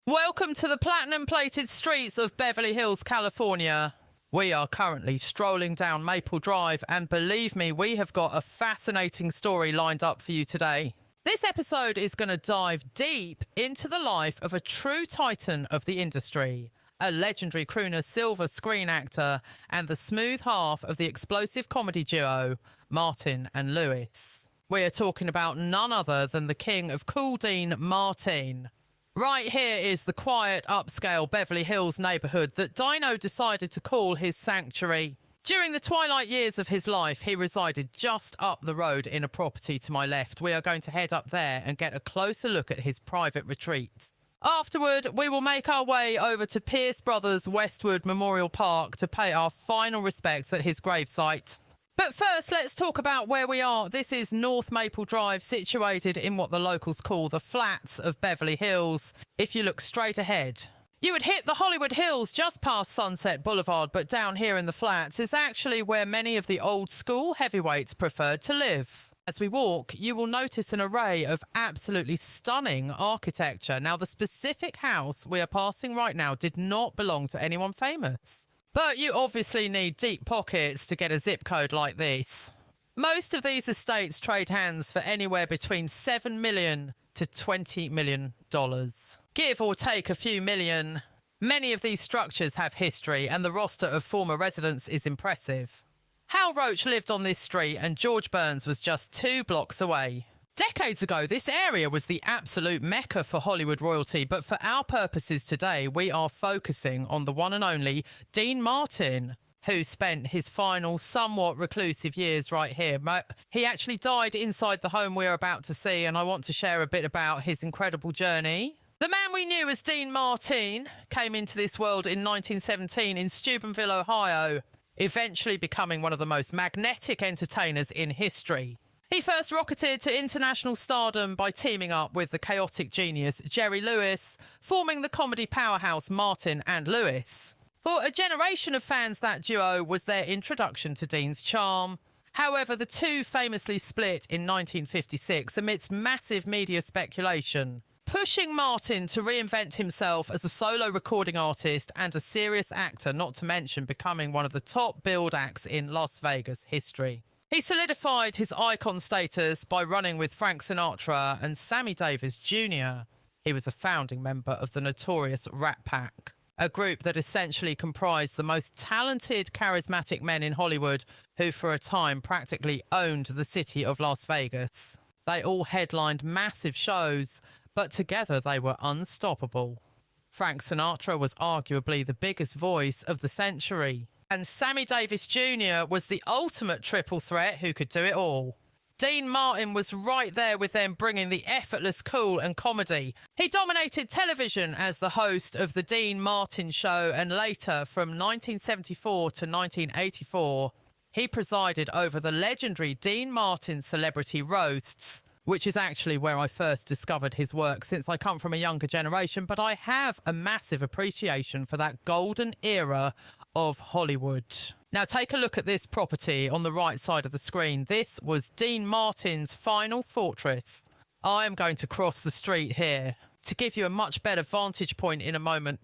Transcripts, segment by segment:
Welcome to the platinum-plated streets of Beverly Hills, California. We are currently strolling down Maple Drive, and believe me, we have got a fascinating story lined up for you today. This episode is going to dive deep into the life of a true titan of the industry, a legendary crooner silver screen actor, and the smooth half of the explosive comedy duo, Martin and Lewis. We are talking about none other than the king of cool Dean Martin. Right here is the quiet, upscale Beverly Hills neighborhood that Dino decided to call his sanctuary. During the twilight years of his life, he resided just up the road in a property to my left. We are going to head up there and get a closer look at his private retreat. Afterward, we will make our way over to Pierce Brothers Westwood Memorial Park to pay our final respects at his gravesite. But first, let's talk about where we are. This is North Maple Drive, situated in what the locals call the flats of Beverly Hills. If you look straight ahead, you would hit the Hollywood Hills just past Sunset Boulevard, but down here in the flats is actually where many of the old school heavyweights preferred to live. As we walk, you will notice an array of absolutely stunning architecture. Now, the specific house we are passing right now did not belong to anyone famous. But you obviously need deep pockets to get a zip code like this. Most of these estates trade hands for anywhere between $7 million to $20 million. Give or take a few million. Many of these structures have history, and the roster of former residents is impressive. Hal Roach lived on this street, and George Burns was just 2 blocks away. Decades ago, this area was the absolute mecca for Hollywood royalty, but for our purposes today, we are focusing on the one and only Dean Martin, who spent his final, somewhat reclusive years right here. He actually died inside the home we're about to see, and I want to share a bit about his incredible journey. The man we knew as Dean Martin came into this world in 1917 in Steubenville, Ohio, eventually becoming one of the most magnetic entertainers in history. He first rocketed to international stardom by teaming up with the chaotic genius Jerry Lewis, forming the comedy powerhouse Martin and Lewis. For a generation of fans, that duo was their introduction to Dean's charm. However, the two famously split in 1956 amidst massive media speculation, pushing Martin to reinvent himself as a solo recording artist and a serious actor, not to mention becoming one of the top billed acts in Las Vegas history. He solidified his icon status by running with Frank Sinatra and Sammy Davis Jr. He was a founding member of the notorious ratpack, a group that essentially comprised the most talented, charismatic men in Hollywood who for a time practically owned the city of Las Vegas. They all headlined massive shows, but together they were unstoppable. Frank Sinatra was arguably the biggest voice of the century, and Sammy Davis Jr. was the ultimate triple threat who could do it all. Dean Martin was right there with them, bringing the effortless cool and comedy. He dominated television as the host of The Dean Martin Show, and later, from 1974 to 1984, he presided over the legendary Dean Martin Celebrity Roasts, which is actually where I first discovered his work, since I come from a younger generation, but I have a massive appreciation for that golden era of Hollywood. Now take a look at this property on the right side of the screen. This was Dean Martin's final fortress. I am going to cross the street here to give you a much better vantage point in a moment.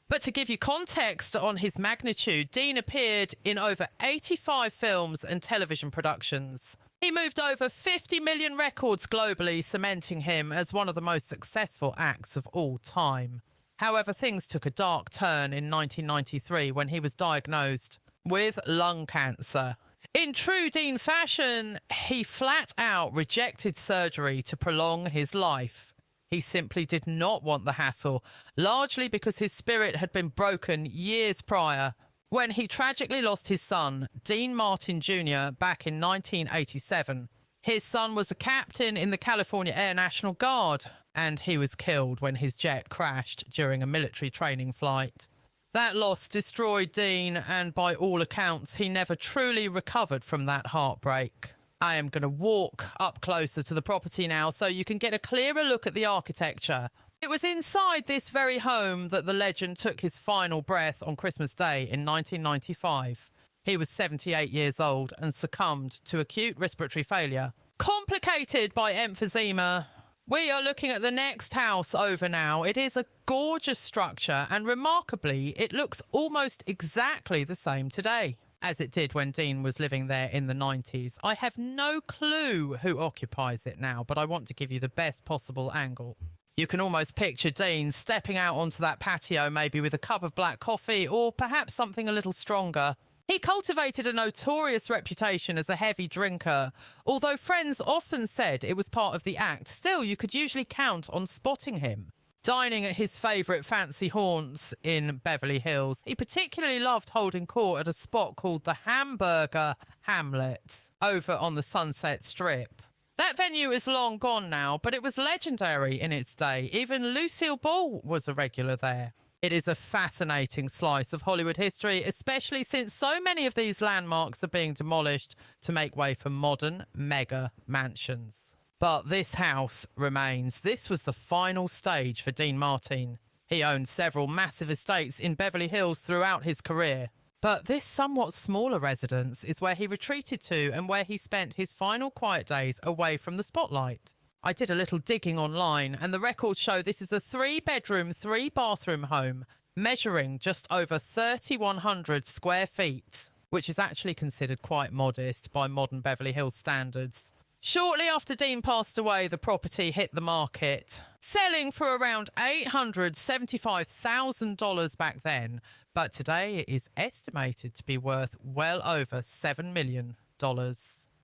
But to give you context on his magnitude, Dean appeared in over 85 films and television productions. He moved over 50 million records globally, cementing him as one of the most successful acts of all time. However, things took a dark turn in 1993 when he was diagnosed with lung cancer. In true Dean fashion, he flat out rejected surgery to prolong his life. He simply did not want the hassle, largely because his spirit had been broken years prior when he tragically lost his son, Dean Martin Jr., back in 1987. His son was a captain in the California Air National Guard, and he was killed when his jet crashed during a military training flight. That loss destroyed Dean, and by all accounts, he never truly recovered from that heartbreak. I am going to walk up closer to the property now so you can get a clearer look at the architecture. It was inside this very home that the legend took his final breath on Christmas Day in 1995. He was 78 years old and succumbed to acute respiratory failure, complicated by emphysema. We are looking at the next house over now. It is a gorgeous structure and remarkably, it looks almost exactly the same today as it did when Dean was living there in the 90s. I have no clue who occupies it now, but I want to give you the best possible angle. You can almost picture Dean stepping out onto that patio, maybe with a cup of black coffee or perhaps something a little stronger. He cultivated a notorious reputation as a heavy drinker. Although friends often said it was part of the act, still you could usually count on spotting him dining at his favourite fancy haunts in Beverly Hills. He particularly loved holding court at a spot called the Hamburger Hamlet over on the Sunset Strip. That venue is long gone now, but it was legendary in its day. Even Lucille Ball was a regular there. It is a fascinating slice of Hollywood history, especially since so many of these landmarks are being demolished to make way for modern mega mansions. But this house remains. This was the final stage for Dean Martin. He owned several massive estates in Beverly Hills throughout his career. But this somewhat smaller residence is where he retreated to and where he spent his final quiet days away from the spotlight. I did a little digging online and the records show this is a 3-bedroom, 3-bathroom home measuring just over 3,100 square feet, which is actually considered quite modest by modern Beverly Hills standards. Shortly after Dean passed away, the property hit the market, selling for around $875,000 back then, but today it is estimated to be worth well over $7 million.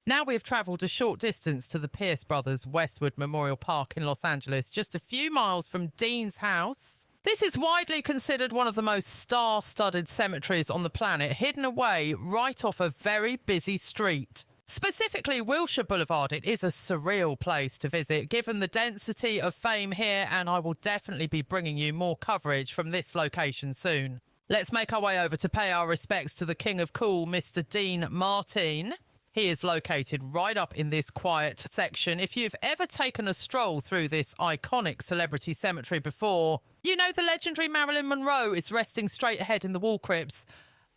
Now we have travelled a short distance to the Pierce Brothers Westwood Memorial Park in Los Angeles, just a few miles from Dean's house. This is widely considered one of the most star-studded cemeteries on the planet, hidden away right off a very busy street. Specifically Wilshire Boulevard, it is a surreal place to visit given the density of fame here, and I will definitely be bringing you more coverage from this location soon. Let's make our way over to pay our respects to the king of cool, Mr. Dean Martin. He is located right up in this quiet section. If you've ever taken a stroll through this iconic celebrity cemetery before, you know the legendary Marilyn Monroe is resting straight ahead in the wall crypts.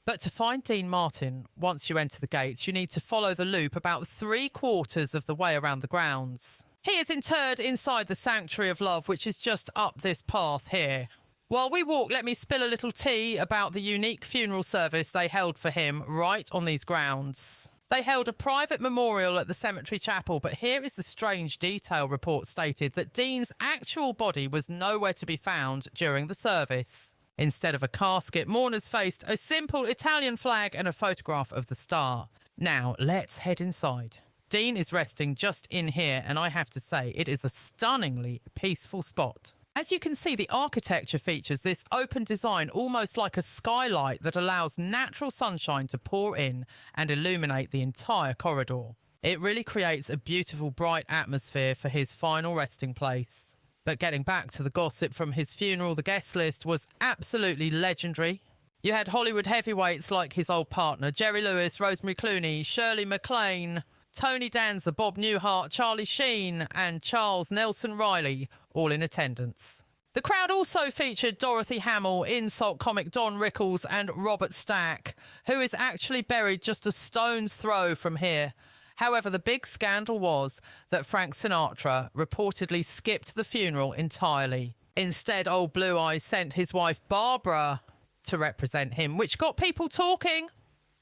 But to find Dean Martin, once you enter the gates, you need to follow the loop about 3/4 of the way around the grounds. He is interred inside the Sanctuary of Love, which is just up this path here. While we walk, let me spill a little tea about the unique funeral service they held for him right on these grounds. They held a private memorial at the cemetery chapel, but here is the strange detail report stated that Dean's actual body was nowhere to be found during the service. Instead of a casket, mourners faced a simple Italian flag and a photograph of the star. Now, let's head inside. Dean is resting just in here, and I have to say, it is a stunningly peaceful spot. As you can see, the architecture features this open design, almost like a skylight that allows natural sunshine to pour in and illuminate the entire corridor. It really creates a beautiful, bright atmosphere for his final resting place. But getting back to the gossip from his funeral, the guest list was absolutely legendary. You had Hollywood heavyweights like his old partner, Jerry Lewis, Rosemary Clooney, Shirley MacLaine, Tony Danza, Bob Newhart, Charlie Sheen and Charles Nelson Riley, all in attendance. The crowd also featured Dorothy Hamill, insult comic Don Rickles and Robert Stack, who is actually buried just a stone's throw from here. However, the big scandal was that Frank Sinatra reportedly skipped the funeral entirely. Instead, old Blue Eyes sent his wife Barbara to represent him, which got people talking.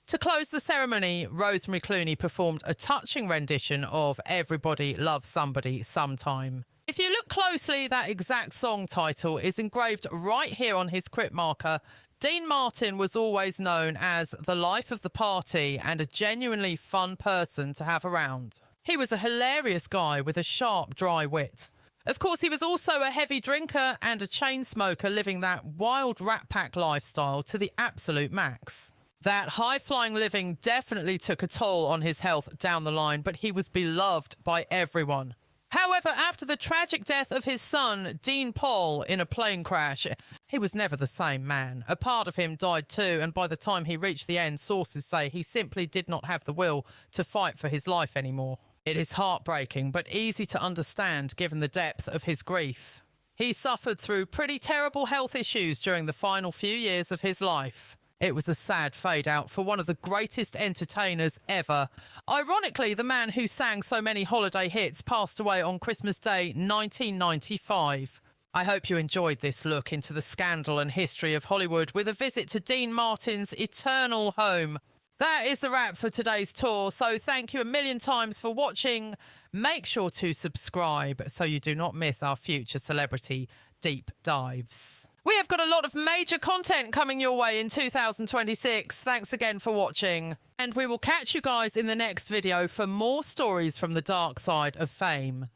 To close the ceremony, Rosemary Clooney performed a touching rendition of Everybody Loves Somebody Sometime. If you look closely, that exact song title is engraved right here on his crypt marker. Dean Martin was always known as the life of the party and a genuinely fun person to have around. He was a hilarious guy with a sharp, dry wit. Of course, he was also a heavy drinker and a chain smoker, living that wild ratpack lifestyle to the absolute max. That high-flying living definitely took a toll on his health down the line, but he was beloved by everyone. However, after the tragic death of his son, Dean Paul, in a plane crash, he was never the same man. A part of him died too, and by the time he reached the end, sources say he simply did not have the will to fight for his life anymore. It is heartbreaking, but easy to understand given the depth of his grief. He suffered through pretty terrible health issues during the final few years of his life. It was a sad fade out for one of the greatest entertainers ever. Ironically, the man who sang so many holiday hits passed away on Christmas Day 1995. I hope you enjoyed this look into the scandal and history of Hollywood with a visit to Dean Martin's eternal home. That is the wrap for today's tour, so thank you a million times for watching. Make sure to subscribe so you do not miss our future celebrity deep dives. We have got a lot of major content coming your way in 2026. Thanks again for watching. And we will catch you guys in the next video for more stories from the dark side of fame.